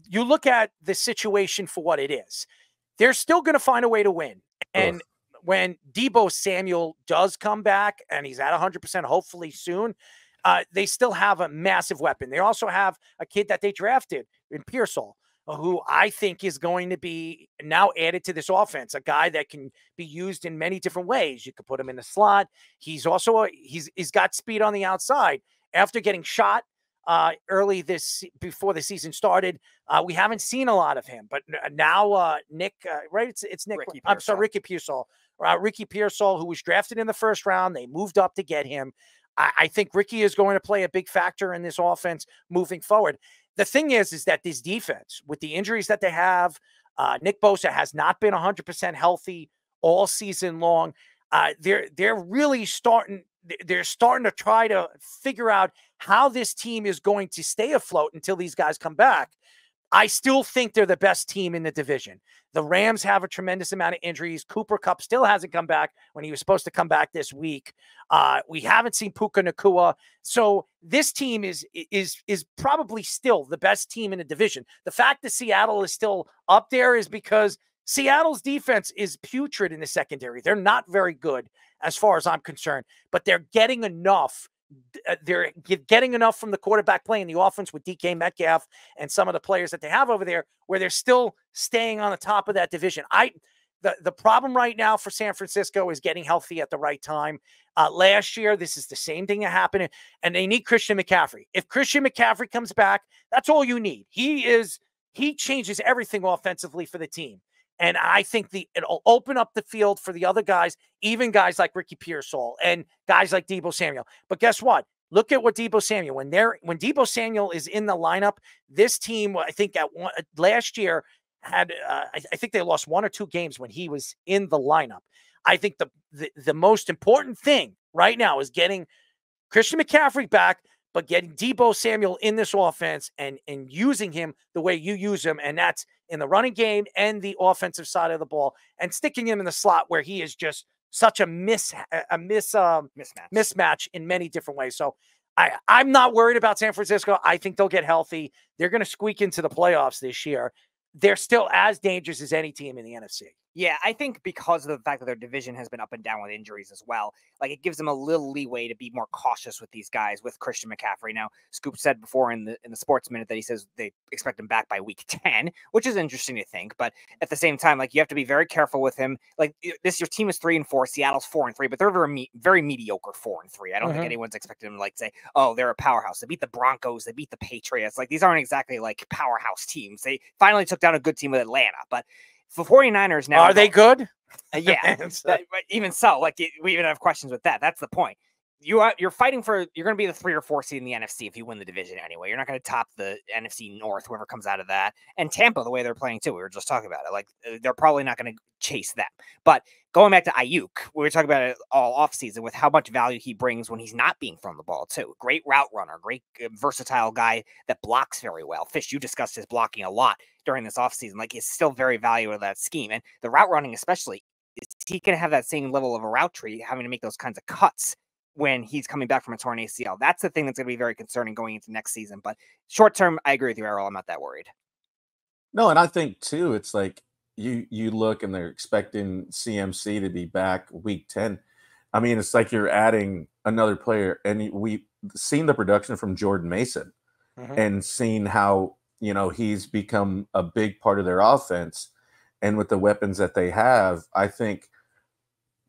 you look at the situation for what it is. They're still going to find a way to win. And when Deebo Samuel does come back, and he's at 100%, hopefully soon, they still have a massive weapon. They also have a kid that they drafted in Pearsall, who I think is going to be now added to this offense, a guy that can be used in many different ways. You could put him in the slot. He's also he's got speed on the outside. After getting shot early before the season started, we haven't seen a lot of him. But now Nick, right? It's Nick. I'm sorry, Ricky Pearsall. Ricky Pearsall, who was drafted in the first round. They moved up to get him. I think Ricky is going to play a big factor in this offense moving forward. The thing is that this defense, with the injuries that they have, Nick Bosa has not been 100% healthy all season long. They're really starting. They're starting to try to figure out how this team is going to stay afloat until these guys come back. I still think they're the best team in the division. The Rams have a tremendous amount of injuries. Cooper Kupp still hasn't come back when he was supposed to come back this week. We haven't seen Puka Nacua. So this team is probably still the best team in the division. The fact that Seattle is still up there is because Seattle's defense is putrid in the secondary. They're not very good as far as I'm concerned, but they're getting enough. They're getting enough from the quarterback play in the offense with DK Metcalf and some of the players that they have over there, where they're still staying on the top of that division. The problem right now for San Francisco is getting healthy at the right time. Last year, this is the same thing that happened, and they need Christian McCaffrey. If Christian McCaffrey comes back, that's all you need. He changes everything offensively for the team. And I think it'll open up the field for the other guys, even guys like Ricky Pearsall and guys like Deebo Samuel. But guess what? Look at what Deebo Samuel, when Deebo Samuel is in the lineup, this team, I think last year had, I think they lost 1 or 2 games when he was in the lineup. I think the most important thing right now is getting Christian McCaffrey back, but getting Deebo Samuel in this offense and using him the way you use him, and that's in the running game and the offensive side of the ball, and sticking him in the slot where he is just such a mismatch in many different ways. So I'm not worried about San Francisco. I think they'll get healthy. They're going to squeak into the playoffs this year. They're still as dangerous as any team in the NFC. Yeah, I think because of the fact that their division has been up and down with injuries as well, like it gives them a little leeway to be more cautious with these guys, with Christian McCaffrey. Now, Scoop said before in the Sports Minute that he says they expect him back by week 10, which is interesting to think. But at the same time, like you have to be very careful with him. Like your team is 3-4, Seattle's 4-3, but they're very mediocre 4-3. I don't think anyone's expecting them to like say, oh, they're a powerhouse. They beat the Broncos, they beat the Patriots. Like these aren't exactly like powerhouse teams. They finally took down a good team with Atlanta, but for 49ers now. Are they good? Yeah. Even so, like we even have questions with that. That's the point. You're fighting for, you're going to be the 3 or 4 seed in the NFC if you win the division anyway. You're not going to top the NFC North, whoever comes out of that. And Tampa, the way they're playing too, we were just talking about it. Like they're probably not going to chase them. But going back to Aiyuk, we were talking about it all offseason with how much value he brings when he's not being thrown the ball too. Great route runner, great versatile guy that blocks very well. Fish, you discussed his blocking a lot during this offseason. Like he's still very valuable to that scheme. And the route running especially, is he can have that same level of a route tree, having to make those kinds of cuts when he's coming back from a torn ACL. That's the thing that's going to be very concerning going into next season. But short term, I agree with you, Errol. I'm not that worried. No, and I think too, it's like you look and they're expecting CMC to be back week 10. I mean, it's like you're adding another player, and we've seen the production from Jordan Mason and seen how, you know, he's become a big part of their offense. And with the weapons that they have, I think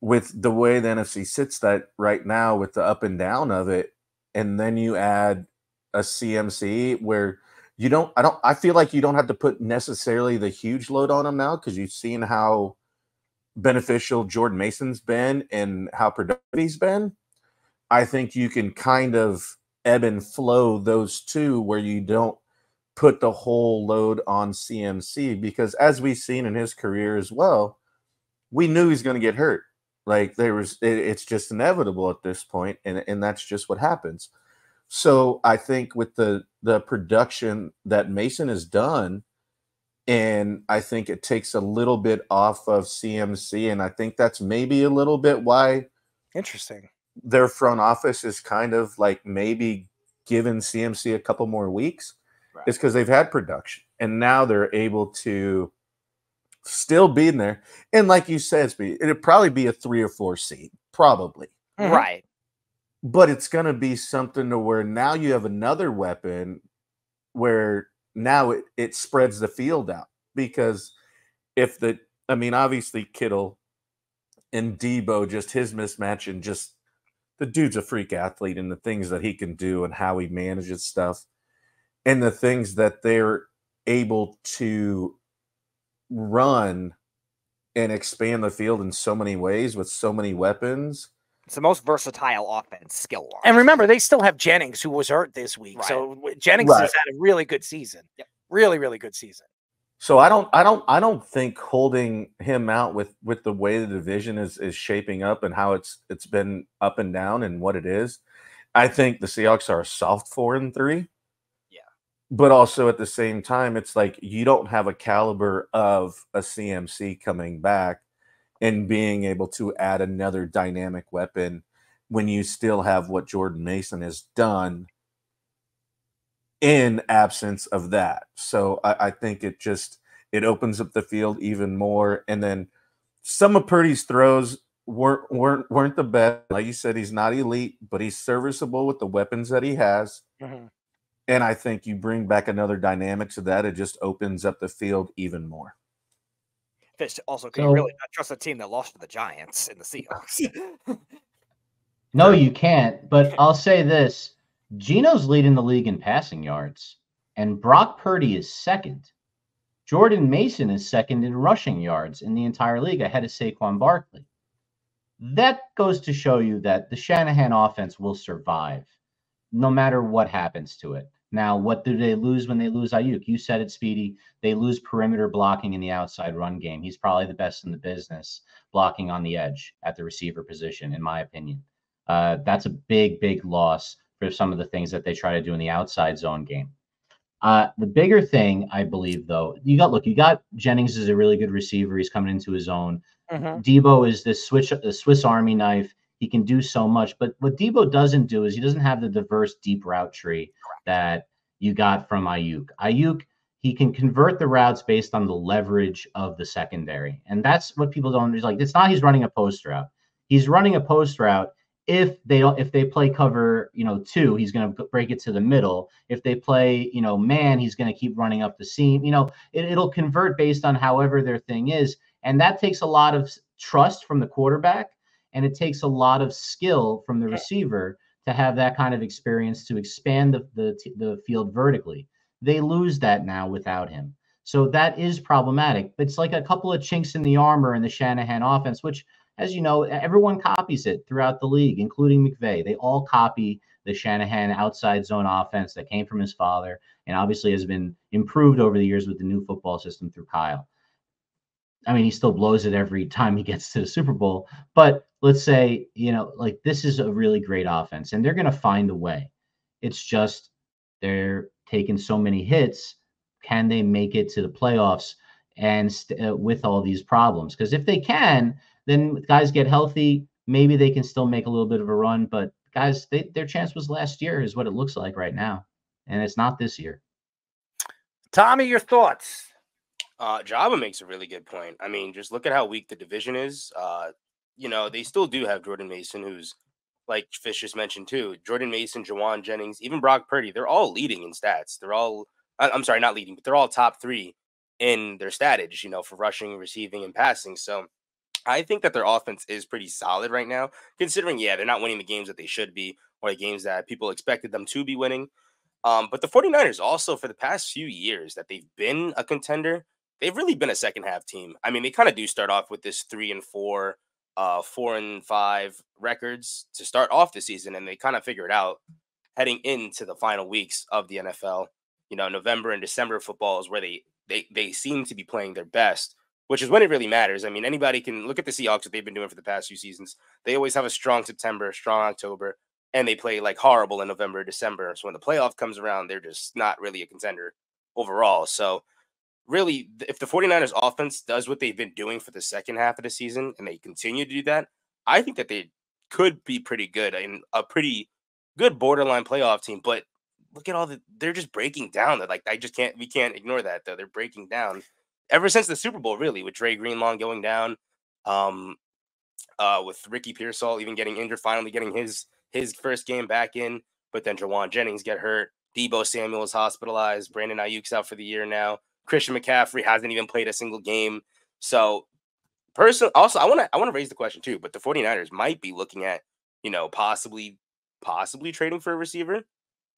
with the way the NFC sits that right now with the up and down of it, and then you add a CMC where I feel like you don't have to put necessarily the huge load on him now, because you've seen how beneficial Jordan Mason's been and how productive he's been. I think you can kind of ebb and flow those two where you don't put the whole load on CMC, because as we've seen in his career as well, we knew he's going to get hurt. Like it's just inevitable at this point, and that's just what happens. So I think with the production that Mason has done, and I think it takes a little bit off of CMC, and I think that's maybe a little bit why their front office is kind of like maybe giving CMC a couple more weeks. Right. Is because they've had production, and now they're able to still be in there. And like you said, it'd probably be a 3 or 4 seed, probably. Right. But it's going to be something to where now you have another weapon where now it spreads the field out. Because obviously Kittle and Deebo, just his mismatch, and just the dude's a freak athlete, and the things that he can do and how he manages stuff, and the things that they're able to run and expand the field in so many ways with so many weapons. It's the most versatile offense skill-wise. And remember, they still have Jennings, who was hurt this week. Right. So Jennings has had a really good season. Yep. Really, really good season. So I don't think holding him out with the way the division is shaping up and how it's been up and down and what it is. I think the Seahawks are a soft 4-3. But also at the same time, it's like you don't have a caliber of a CMC coming back and being able to add another dynamic weapon when you still have what Jordan Mason has done in absence of that. So I think it opens up the field even more. And then some of Purdy's throws weren't the best. Like you said, he's not elite, but he's serviceable with the weapons that he has. And I think you bring back another dynamic to that. It just opens up the field even more. Fish, also, can you really not trust a team that lost to the Giants in the Seahawks? No, you can't. But I'll say this. Geno's leading the league in passing yards, and Brock Purdy is second. Jordan Mason is second in rushing yards in the entire league, ahead of Saquon Barkley. That goes to show you that the Shanahan offense will survive no matter what happens to it. Now, what do they lose when they lose Aiyuk? You said it, Speedy. They lose perimeter blocking in the outside run game. He's probably the best in the business blocking on the edge at the receiver position, in my opinion. That's a big, big loss for some of the things that they try to do in the outside zone game. The bigger thing, I believe, though, you got Jennings is a really good receiver. He's coming into his own. Debo is the Swiss Army knife. He can do so much. But what Debo doesn't do is he doesn't have the diverse deep route tree that you got from Aiyuk. Aiyuk, he can convert the routes based on the leverage of the secondary. And that's what people don't like. It's not he's running a post route. He's running a post route. If they play cover, 2, he's going to break it to the middle. If they play, man, he's going to keep running up the seam. It'll convert based on however their thing is. And that takes a lot of trust from the quarterback. And it takes a lot of skill from the receiver to have that kind of experience to expand the field vertically. They lose that now without him. So that is problematic. It's like a couple of chinks in the armor in the Shanahan offense, which, as you know, everyone copies it throughout the league, including McVay. They all copy the Shanahan outside zone offense that came from his father and obviously has been improved over the years with the new football system through Kyle. I mean, he still blows it every time he gets to the Super Bowl. But let's say, this is a really great offense, and they're going to find a way. It's just they're taking so many hits. Can they make it to the playoffs and with all these problems? Because if they can, then guys get healthy. Maybe they can still make a little bit of a run. But guys, their chance was last year is what it looks like right now. And it's not this year. Tommy, your thoughts? Jabba makes a really good point. I mean, just look at how weak the division is. They still do have Jordan Mason, who's, like Fish just mentioned too. Jordan Mason, Jawan Jennings, even Brock Purdy, they're all leading in stats. They're all, I'm sorry, not leading, but they're all top 3 in their statage, for rushing, receiving, and passing. So I think that their offense is pretty solid right now, considering, they're not winning the games that they should be or the games that people expected them to be winning. But the 49ers also, for the past few years that they've been a contender, they've really been a second half team. I mean, they kind of do start off with this 3-4, 4-5 records to start off the season, and they kind of figure it out heading into the final weeks of the NFL. November and December football is where they seem to be playing their best, which is when it really matters. I mean, anybody can look at the Seahawks, what they've been doing for the past few seasons. They always have a strong September, strong October, and they play like horrible in November, December. So when the playoff comes around, they're just not really a contender overall. So really, if the 49ers offense does what they've been doing for the second half of the season and they continue to do that, I think that they could be pretty good and a pretty good borderline playoff team. But look at they're just breaking down. They're like, we can't ignore that though. They're breaking down ever since the Super Bowl, really, with Dre Greenlaw going down, with Ricky Pearsall even getting injured, finally getting his first game back in, but then Jawan Jennings get hurt. Debo Samuel is hospitalized. Brandon Ayuk's out for the year now. Christian McCaffrey hasn't even played a single game. So, also, I want to raise the question too, but the 49ers might be looking at, possibly trading for a receiver.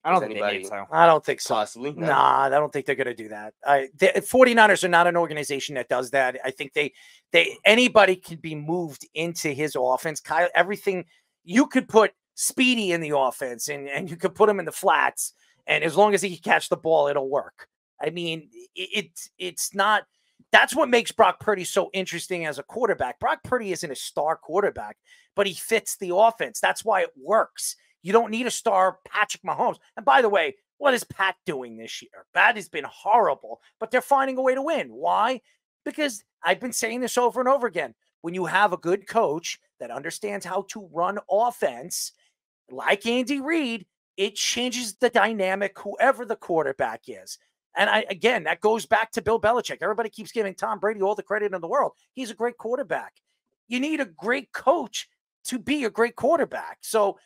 I don't think they need so. I don't think so. Possibly. No. Nah, I don't think they're going to do that. The 49ers are not an organization that does that. I think anybody can be moved into his offense. Kyle, everything you could put Speedy in the offense and you could put him in the flats, and as long as he can catch the ball, it'll work. I mean, it's not. That's what makes Brock Purdy so interesting as a quarterback. Brock Purdy isn't a star quarterback, but he fits the offense. That's why it works. You don't need a star Patrick Mahomes. And by the way, what is Pat doing this year? Pat has been horrible, but they're finding a way to win. Why? Because I've been saying this over and over again. When you have a good coach that understands how to run offense, like Andy Reid, it changes the dynamic, whoever the quarterback is. And again, that goes back to Bill Belichick. Everybody keeps giving Tom Brady all the credit in the world. He's a great quarterback. You need a great coach to be a great quarterback. So,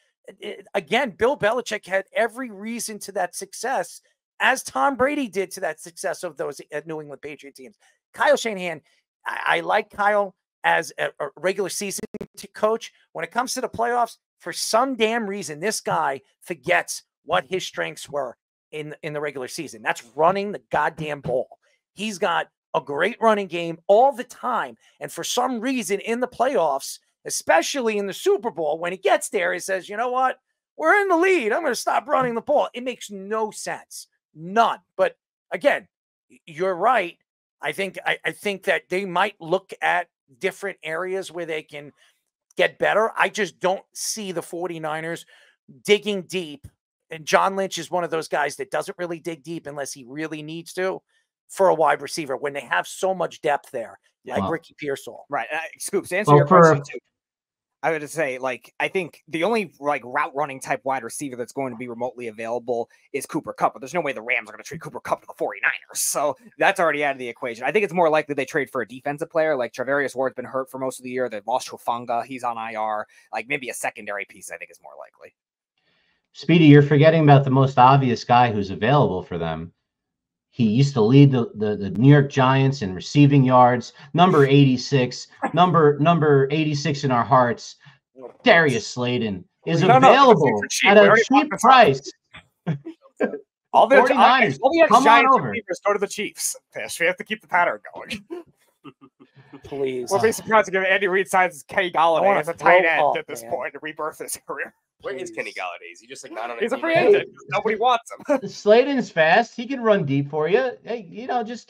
again, Bill Belichick had every reason to that success, as Tom Brady did to that success of those New England Patriot teams. Kyle Shanahan, I like Kyle as a regular season coach. When it comes to the playoffs, for some damn reason, this guy forgets what his strengths were in the regular season. That's running the goddamn ball. He's got a great running game all the time. And for some reason in the playoffs, especially in the Super Bowl, when he gets there, he says, you know what? We're in the lead. I'm going to stop running the ball. It makes no sense. None. But again, you're right. I think that they might look at different areas where they can get better. I just don't see the 49ers digging deep And John Lynch is one of those guys that doesn't really dig deep unless he really needs to for a wide receiver when they have so much depth there, like Ricky Pearsall. Right. Scoops, to answer your question too. I would say, like, I think the only like route running type wide receiver that's going to be remotely available is Cooper Kupp, but there's no way the Rams are going to trade Cooper Kupp to the 49ers. So that's already out of the equation. I think it's more likely they trade for a defensive player. Like Travarius Ward's been hurt for most of the year. They've lost Hufanga. He's on IR. Like maybe a secondary piece, I think is more likely. Speedy, you're forgetting about the most obvious guy who's available for them. He used to lead the New York Giants in receiving yards. Number 86, number 86 in our hearts. Darius Slayton is available at a cheap price. All the 49ers, come on over. Go to the Chiefs. We have to keep the pattern going. Please. We'll be surprised to give Andy Reid signs Kenny Galladay as a tight end at this point to rebirth his career. Where is Kenny Galladay? Is he just like not on a He's a team free right agent. Nobody wants him. Slayton's fast. He can run deep for you. Hey, just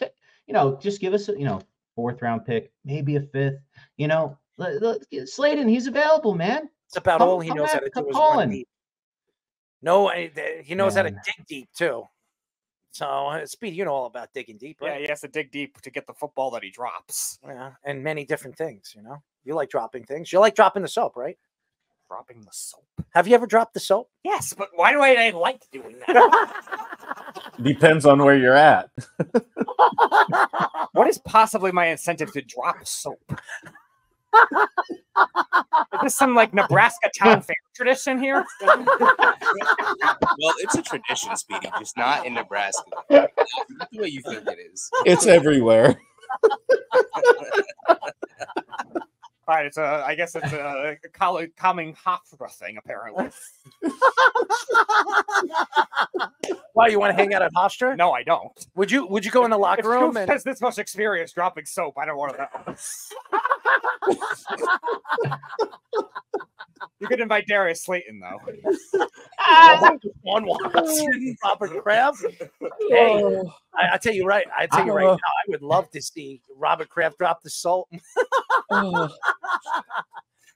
give us a, 4th round pick, maybe a 5th. Slayton, he's available, man. It's about all he knows how to do is run deep. No, he knows how to dig deep too. So, Speed, you know all about digging deep, right? Yeah, he has to dig deep to get the football that he drops. Yeah, and many different things, You like dropping things. You like dropping the soap, right? Dropping the soap. Have you ever dropped the soap? Yes, but why do I like doing that? Depends on where you're at. What is possibly my incentive to drop soap? Is this some like Nebraska town fair tradition here? Well, it's a tradition, Speedy, just not in Nebraska. Not the way you think it is. It's everywhere. All right, I guess it's a common Hofstra thing, apparently. Why, you want to hang out at Hofstra? No, I don't. Would you go in the locker room? If has this much experience dropping soap, I don't want to know. You could invite Darius Slayton, though. DeShaun Watson, Robert Kraft. Hey, I tell you right now, I would love to see Robert Kraft drop the soap.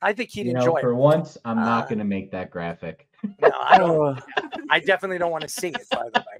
I think he'd enjoy it. For once, I'm not going to make that graphic. No, I don't. I definitely don't want to see it, by the way.